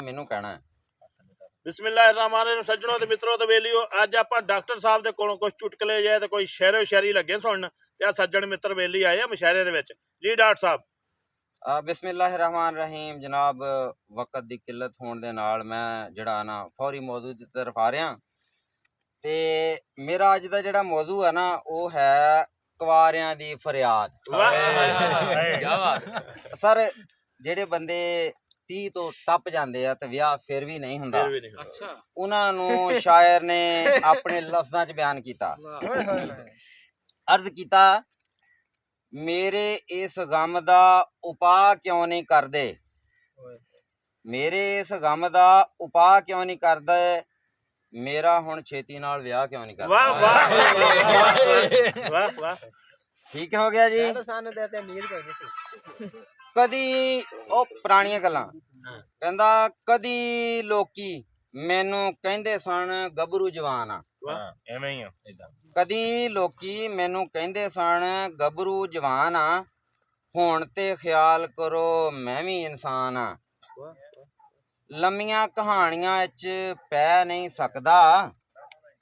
ਮੈਨੂੰ ਕਹਿਣਾ ਬਿਸਮਿਲ੍ਲਾਹਿਰਰਹਿਮਾਨਿਰਰਹੀਮ। ਸੱਜਣੋ ਤੇ ਮਿੱਤਰੋ ਤੇ ਵੇਲੀਓ, ਅੱਜ ਆਪਾਂ ਡਾਕਟਰ ਸਾਹਿਬ ਦੇ ਕੋਲੋਂ ਕੁਝ ਚੁਟਕਲੇ ਜਾਏ ਤੇ ਕੋਈ ਸ਼ੇਰੋ ਸ਼ਾਇਰੀ ਲੱਗੇ ਸੁਣਨ ਤੇ ਆ ਸੱਜਣ ਮਿੱਤਰ ਵੇਲੀ ਆਏ ਆ ਮੁਸ਼ਾਇਰੇ ਦੇ ਵਿੱਚ। ਜੀ ਡਾਕਟਰ ਸਾਹਿਬ। ਬਿਸਮਿਲ੍ਲਾਹਿਰਰਹਿਮਾਨਿਰਰਹੀਮ। ਜਨਾਬ, ਵਕਤ ਦੀ ਕਿੱਲਤ ਹੋਣ ਦੇ ਨਾਲ ਮੈਂ ਜਿਹੜਾ ਨਾ ਫੌਰੀ ਮੌਜੂ ਦੀ ਤਰਫ ਆ ਰਿਹਾ ਤੇ ਮੇਰਾ ਅੱਜ ਦਾ ਜਿਹੜਾ ਮੌਜੂ ਹੈ ਨਾ ਉਹ ਹੈ ਕੁਆਰਿਆਂ ਦੀ ਫਰਿਆਦ। ਸਰ, ਜਿਹੜੇ ਬੰਦੇ 30 ਤੋਂ ਟੱਪ ਜਾਂਦੇ ਆ ਤੇ ਵਿਆਹ ਫਿਰ ਵੀ ਨਹੀਂ ਹੁੰਦਾ, ਉਹਨਾਂ ਨੂੰ ਸ਼ਾਇਰ ਨੇ ਆਪਣੇ ਲਫ਼ਜ਼ਾਂ 'ਚ ਬਿਆਨ ਕੀਤਾ। ਅਰਜ਼ ਕੀਤਾ, ਮੇਰੇ ਇਸ ਗਮ ਦਾ ਉਪਾਅ ਕਿਉਂ ਨਹੀਂ ਕਰਦੇ, ਮੇਰੇ ਇਸ ਗਮ ਦਾ ਉਪਾਅ ਕਿਉਂ ਨਹੀਂ ਕਰਦੇ, ਮੇਰਾ ਹੁਣ ਛੇਤੀ ਨਾਲ ਵਿਆਹ ਕਿਉਂ ਨਹੀਂ ਕਰਦਾ। ਵਾਹ ਵਾਹ ਵਾਹ ਵਾਹ, ਠੀਕ ਹੋ ਗਿਆ ਜੀ। ਕਦੀ ਉਹ ਪੁਰਾਣੀਆਂ ਗੱਲਾਂ ਕਹਿੰਦਾ, ਕਦੀ ਲੋਕੀ ਮੈਨੂੰ ਕਹਿੰਦੇ ਸਨ ਗੱਭਰੂ ਜਵਾਨ ਆ, ਐਵੇਂ ਹੀ ਆ। ਕਦੀ ਲੋਕੀ ਮੈਨੂੰ ਕਹਿੰਦੇ ਸਨ ਗੱਭਰੂ ਜਵਾਨ ਆ, ਹੁਣ ਤੇ ਖਿਆਲ ਕਰੋ ਮੈਂ ਵੀ ਇਨਸਾਨ ਆ। ਲੰਮੀਆਂ ਕਹਾਣੀਆਂ ਵਿੱਚ ਪੈ ਨਹੀਂ ਸਕਦਾ,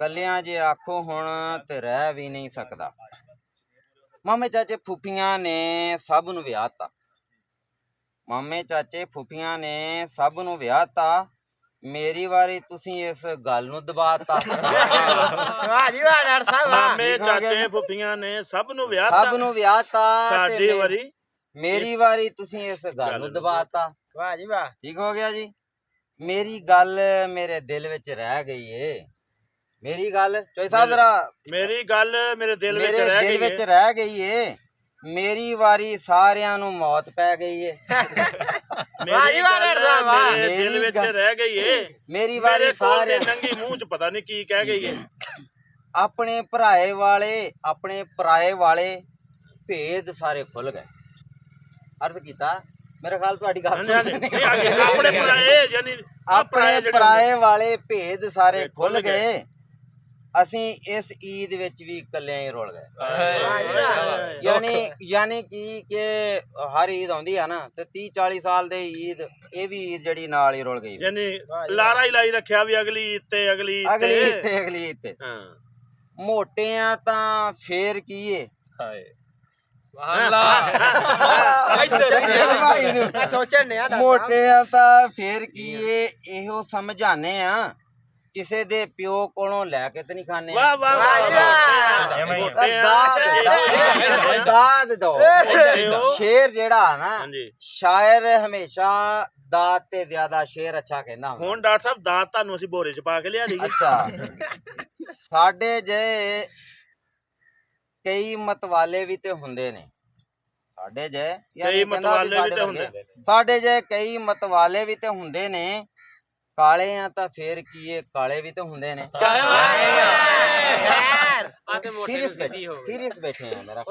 ਕੱਲਿਆਂ ਜੇ ਆਖੋ ਹੁਣ ਤੇ ਰਹਿ ਵੀ ਨਹੀਂ ਸਕਦਾ। ਮਾਮੇ ਚਾਚੇ ਫੁੱਫੀਆਂ ਨੇ ਸਭ ਨੂੰ ਵਿਆਹਤਾ, ਮਾਮੇ ਚਾਚੇ ਫੁੱਫੀਆਂ ਨੇ ਸਭ ਨੂੰ ਵਿਆਹਤਾ, ਮੇਰੀ ਵਾਰੀ ਤੁਸੀਂ ਇਸ ਗੱਲ ਨੂੰ ਦਬਾਤਾ। ਮਾਮੇ ਚਾਚੇ ਫੁੱਫੀਆਂ ਨੇ ਸਭ ਨੂੰ ਵਿਆਹਤਾ, ਸਭ ਨੂੰ ਵਿਆਹਤਾ, ਸਾਡੀ ਵਾਰੀ ਮੇਰੀ ਵਾਰੀ ਤੁਸੀਂ ਇਸ ਗੱਲ ਨੂੰ ਦਬਾਤਾ। ਵਾਹ ਜੀ ਵਾਹ, ਠੀਕ ਹੋ ਗਿਆ ਜੀ। ਮੇਰੀ ਗੱਲ ਮੇਰੇ ਦਿਲ ਵਿੱਚ ਰਹਿ ਗਈ ਏ, ਮੇਰੀ ਗੱਲ ਚੋਈ ਸਾਹਿਬ ਜਰਾ, ਮੇਰੀ ਗੱਲ ਮੇਰੇ ਦਿਲ ਵਿੱਚ ਰਹਿ ਗਈ ਏ, ਮੇਰੀ ਵਾਰੀ ਸਾਰਿਆਂ ਨੂੰ ਮੌਤ ਪੈ ਗਈ ਏ। ਮੇਰੀ ਗੱਲ ਮੇਰੇ ਦਿਲ ਵਿੱਚ ਰਹਿ ਗਈ ਏ, ਮੇਰੀ ਵਾਰੀ ਸਾਰਿਆਂ ਨੰਗੀ ਮੂੰਹ 'ਚ ਪਤਾ ਨਹੀਂ ਕੀ ਕਹਿ ਗਈ ਏ। ਆਪਣੇ ਪਰਾਏ ਵਾਲੇ ਭੇਦ ਸਾਰੇ ਖੁੱਲ ਗਏ। ਅਰਜ਼ ਕੀਤਾ, ਮੇਰੇ ਖਿਆਲ ਤੁਹਾਡੀ ਗੱਲ ਆਪਣੇ ਪਰਾਏ ਵਾਲੇ ਭੇਦ ਸਾਰੇ ਖੁੱਲ ਗਏ, ਅਸੀਂ ਇਸ ਈਦ ਵਿੱਚ ਵੀ ਇਕੱਲਿਆਂ ਹੀ ਰੁਲ ਗਏ। ਯਾਨੀ ਕਿ ਹਰ ਈਦ ਆਉਂਦੀ ਆ ਨਾ ਤੇ 30-40 ਸਾਲ ਦੇ ਈਦ, ਇਹ ਵੀ ਈਦ ਜਿਹੜੀ ਨਾਲ ਹੀ ਰੁਲ ਗਈ। ਯਾਨੀ ਲਾਰਾ ਹੀ ਲਾਈ ਰੱਖਿਆ ਵੀ ਅਗਲੀ ਈਦ ਤੇ ਅਗਲੀ ਈਦ ਤੇ। ਮੋਟਿਆਂ ਤਾਂ ਫੇਰ ਕੀ ਏ, ਮੋਟਿਆਂ ਤਾਂ ਫੇਰ ਕੀ ਏ, ਇਹੋ ਸਮਝਾਨੇ ਆ ਕਿਸੇ ਦੇ ਪਿਓ ਕੋਲੋਂ ਲੈ ਕੇ ਤੇ ਨਹੀਂ ਖਾਣੇ। ਦਾਦ ਦੋ। ਸ਼ੇਰ ਜਿਹੜਾ ਨਾ, ਸ਼ਾਇਰ ਹਮੇਸ਼ਾ ਦਾਤ ਤੇ ਜ਼ਿਆਦਾ ਸ਼ੇਰ ਅੱਛਾ ਕਹਿੰਦਾ। ਹੁਣ ਡਾਕਟਰ ਸਾਹਿਬ ਦਾਤ ਤੁਹਾਨੂੰ ਅਸੀਂ ਬੋਰੇ 'ਚ ਪਾ ਕੇ ਲਿਆ ਦੀ। ਅੱਛਾ, ਸਾਡੇ ਜੇ ਕਈ ਮਤਵਾਲੇ ਵੀ ਤੇ ਹੁੰਦੇ ਨੇ, ਸਾਡੇ ਜੇ ਕਈ ਮਤਵਾਲੇ ਵੀ ਤੇ ਹੁੰਦੇ ਨੇ, ਕਾਲੇ ਆ ਤਾਂ ਫੇਰ ਕੀ ਏ, ਕਾਲੇ ਵੀ ਤੇ ਹੁੰਦੇ ਨੇ। ਸੀਰੀਅਸ ਬੈਠੇ ਆ, ਮੇਰਾ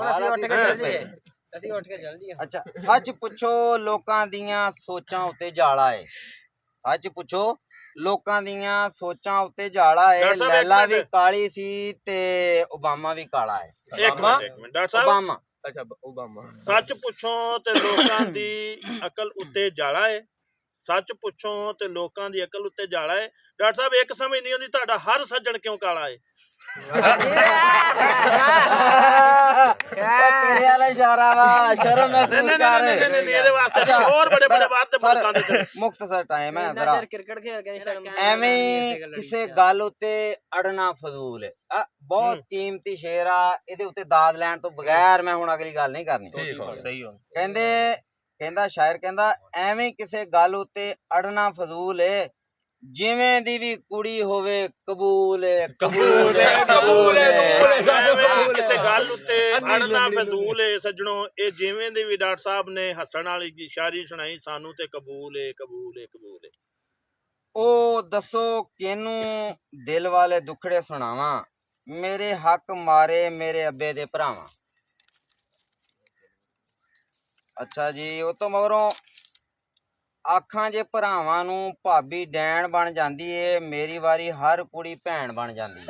ਅੱਛਾ। ਸੱਚ ਪੁੱਛੋ ਲੋਕਾਂ ਦੀਆਂ ਸੋਚਾਂ ਉੱਤੇ ਜਾਲਾ ਏ, ਸੱਚ ਪੁੱਛੋ ਲੋਕਾਂ ਦੀਆਂ ਸੋਚਾਂ ਉੱਤੇ ਜਾਲਾ ਏ। ਲੈਲਾ ਵੀ ਕਾਲੀ ਸੀ ਤੇ ਓਬਾਮਾ ਵੀ ਕਾਲਾ ਏ। ਇੱਕ ਮਿੰਟ ਡਾਕਟਰ ਸਾਹਿਬ, ਓਬਾਮਾ। ਸੱਚ ਪੁੱਛੋ ਤੇ ਲੋਕਾਂ ਦੀ ਅਕਲ ਉੱਤੇ ਜਾਲਾ ਏ, ਸੱਚ ਪੁੱਛੋ ਤੇ ਲੋਕਾਂ ਦੀ ਅਕਲ ਉੱਤੇ ਜਾਲਾ ਏ। ਡਾਕਟਰ ਸਾਹਿਬ, ਇੱਕ ਸਮਝ ਨਹੀਂ ਆਉਂਦੀ ਤੁਹਾਡਾ ਹਰ ਸੱਜਣ ਕਿਉਂ ਕਾਲਾ ਏ? ਤੇਰੇ ਵਾਲਾ ਇਸ਼ਾਰਾ ਵਾ, ਸ਼ਰਮ ਮਹਿਸੂਸ ਕਰ। ਇਹਦੇ ਵਾਸਤੇ ਹੋਰ ਬੜੇ ਬੜੇ ਬਾਤ ਤੇ ਮੁਲਕਾਂ ਦੇ ਮੁਖਤਸਰ ਟਾਈਮ ਹੈ ਜ਼ਰਾ, ਐਵੇਂ ਕਿਸੇ ਗੱਲ ਉੱਤੇ ਅੜਨਾ ਫਜ਼ੂਲ ਹੈ। ਬਹੁਤ ਕੀਮਤੀ ਸ਼ੇਰ ਆ, ਇਹਦੇ ਉੱਤੇ ਦਾਦ ਲੈਣ ਤੋਂ ਬਗੈਰ ਮੈਂ ਹੁਣ ਅਗਲੀ ਗੱਲ ਨਹੀਂ ਕਰਨੀ। ਕਹਿੰਦਾ ਸ਼ਾਇਰ, ਕਹਿੰਦਾ ਐਵੇਂ ਕਿਸੇ ਗੱਲ ਉੱਤੇ ਅੜਨਾ ਫਜ਼ੂਲ ਏ, ਜਿਵੇਂ ਦੀ ਵੀ ਕੁੜੀ ਹੋਵੇ ਕਬੂਲ ਏ, ਕਬੂਲ ਏ, ਕਬੂਲ ਏ। ਕਿਸੇ ਗੱਲ ਉੱਤੇ ਅੜਨਾ ਫਜ਼ੂਲ ਏ ਸੱਜਣੋ, ਇਹ ਜਿਵੇਂ ਦੀ ਵੀ ਡਾਕਟਰ ਸਾਹਿਬ ਨੇ ਹੱਸਣ ਵਾਲੀ ਸ਼ਾਇਰੀ ਸੁਣਾਈ, ਸਾਨੂੰ ਤੇ ਕਬੂਲ ਏ, ਕਬੂਲ ਏ, ਕਬੂਲ ਏ। ਉਹ ਦੱਸੋ ਕਿਹਨੂੰ ਦਿਲ ਵਾਲੇ ਦੁੱਖੜੇ ਸੁਣਾਵਾਂ, ਮੇਰੇ ਹੱਕ ਮਾਰੇ ਮੇਰੇ ਅੱਬੇ ਦੇ ਭਰਾਵਾਂ। ਅੱਛਾ ਜੀ, ਉਹ ਤੋਂ ਮਗਰੋਂ ਆਖਾਂ ਜੇ ਭਰਾਵਾਂ ਨੂੰ ਭਾਬੀ ਡੈਣ ਬਣ ਜਾਂਦੀ ਏ, ਮੇਰੀ ਵਾਰੀ ਹਰ ਕੁੜੀ ਭੈਣ ਬਣ ਜਾਂਦੀ ਏ।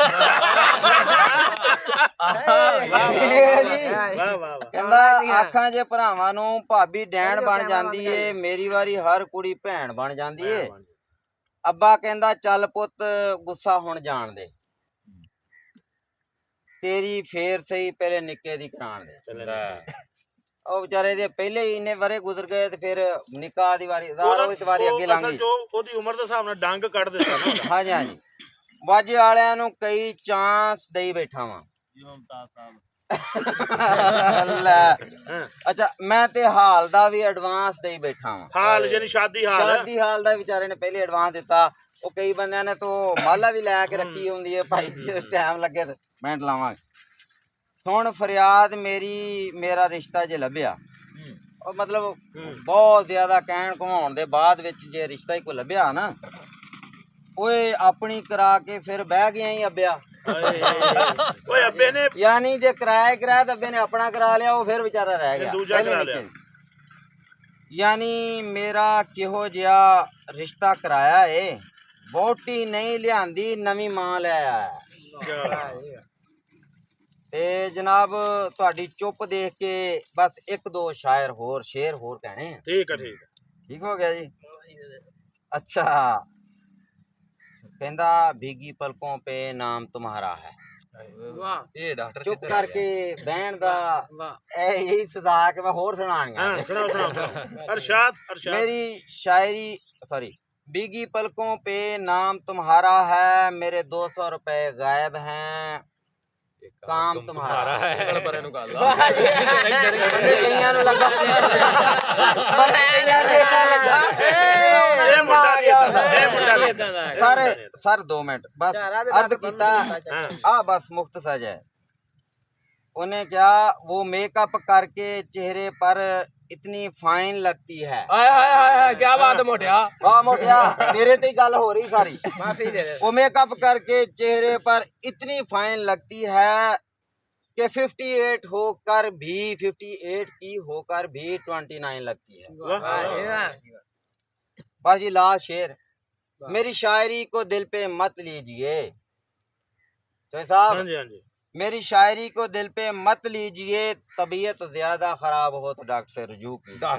ਜੀ ਵਾਹ ਵਾਹ ਕਹਿੰਦਾ ਆਖਾਂ ਜੇ ਭਰਾਵਾਂ ਨੂੰ ਭਾਬੀ ਡੈਣ ਬਣ ਜਾਂਦੀ ਏ, ਮੇਰੀ ਵਾਰੀ ਹਰ ਕੁੜੀ ਭੈਣ ਬਣ ਜਾਂਦੀ ਏ। ਅੱਬਾ ਕਹਿੰਦਾ ਚੱਲ ਪੁੱਤ ਗੁੱਸਾ ਹੁਣ ਜਾਣ ਦੇ, ਤੇਰੀ ਫੇਰ ਸਹੀ ਪਹਿਲੇ ਨਿੱਕੇ ਦੀ ਕਰਾਣ ਦੇ। ਉਹ ਵਿਚਾਰੇ ਦੇ ਪਹਿਲੇ ਹੀ ਇੰਨੇ ਵਰੇ ਗੁਜ਼ਰ ਗਏ ਤੇ ਫਿਰ ਨਿੱਕਾ ਦੀ ਵਾਰੀ ਅੱਗੇ ਲੰਘ ਗਈ। ਉਹਦੀ ਉਮਰ ਦੇ ਹਿਸਾਬ ਨਾਲ ਡੰਗ ਕੱਢ ਦਿੱਤਾ ਨਾ। ਹਾਂਜੀ ਹਾਂਜੀ, ਵਾਜੇ ਵਾਲਿਆਂ ਨੂੰ ਕਈ ਚਾਂਸ ਦੇਈ ਬੈਠਾ ਵਾਂ। ਅੱਛਾ, ਮੈਂ ਤੇ ਹਾਲ ਦਾ ਵੀ ਐਡਵਾਂਸ ਦੇਈ ਬੈਠਾ ਵਾਂ। ਹਾਲ ਯਾਨੀ ਸ਼ਾਦੀ ਹਾਲ ਦਾ ਵਿਚਾਰੇ ਨੇ ਪਹਿਲੇ ਐਡਵਾਂਸ ਦਿੱਤਾ। ਉਹ ਕਈ ਬੰਦਿਆਂ ਨੇ ਤਾਂ ਮਾਲਾ ਵੀ ਲੈ ਕੇ ਰੱਖੀ ਹੁੰਦੀ ਹੈ, ਭਾਈ ਜੇ ਟਾਈਮ ਲੱਗੇ ਤੇ ਮਿੰਟ ਲਾਵਾਂਗੇ। ਸੁਣ ਫਰਿਆਦ ਮੇਰੀ, ਮੇਰਾ ਰਿਸ਼ਤਾ ਜੇ ਲੱਭਿਆ। ਉਹ ਮਤਲਬ ਬਹੁਤ ਜ਼ਿਆਦਾ ਕਹਿਣ ਘੁਮਾਉਣ ਦੇ ਬਾਅਦ ਵਿੱਚ ਜੇ ਰਿਸ਼ਤਾ ਹੀ ਕੋਈ ਲੱਭਿਆ ਨਾ, ਓਏ ਆਪਣੀ ਕਰਾ ਕੇ ਫਿਰ ਬਹਿ ਗਿਆ ਹੀ ਅੱਬਿਆ। ਓਏ ਅੱਬੇ ਨੇ ਯਾਨੀ ਜੇ ਕਿਰਾਇਆ ਤਾਂ ਅੱਬੇ ਨੇ ਆਪਣਾ ਕਰਾ ਲਿਆ, ਉਹ ਫਿਰ ਵਿਚਾਰਾ ਰਹਿ ਗਿਆ ਪਹਿਲੇ ਨਿੱਕੇ। ਯਾਨੀ ਮੇਰਾ ਕਿਹੋ ਜਿਹਾ ਰਿਸ਼ਤਾ ਕਰਾਇਆ ਏ, ਵੋਟੀ ਨਹੀਂ ਲਿਆਂਦੀ ਨਵੀਂ ਮਾਂ ਲੈ ਆਇਆ। ਤੇ ਜਨਾਬ ਤੁਹਾਡੀ ਚੁੱਪ ਦੇਖ ਕੇ ਬਸ ਇੱਕ ਦੋ ਸ਼ੇਰ ਹੋਰ ਕਹਿਣੇ ਆ। ਠੀਕ ਹੈ ਠੀਕ ਹੋ ਗਿਆ ਜੀ। अच्छा, कहंदा भीगी पलकों पे नाम तुम्हारा है। चुप करके बहन दा यही सदा के मैं होर सुनाऊंगा। अरशाद मेरी शायरी सॉरी, भीगी पलकों पे नाम तुम्हारा है, मेरे 200 रुपए गायब हैं, काम तुम्हारा है। सर 2 मिनट बस अर्ज कीता आ, बस मुख्तसर है। उन्हें क्या वो मेकअप करके चेहरे पर इतनी फाइन लगती है। क्या बात है मोटिया? वाह मोटिया, तेरे ते गल हो रही सारी। वो मेकअप करके चेहरे पर इतनी फाइन लगती है कि 58 होकर भी 58 की होकर भी 29 लगती है। बाजी ला शेर, मेरी शायरी को दिल पे मत लीजिए साहब, मेरी शायरी को दिल पे मत लीजिए, तबीयत ज्यादा खराब हो तो डॉक्टर से रुजू कीजिए।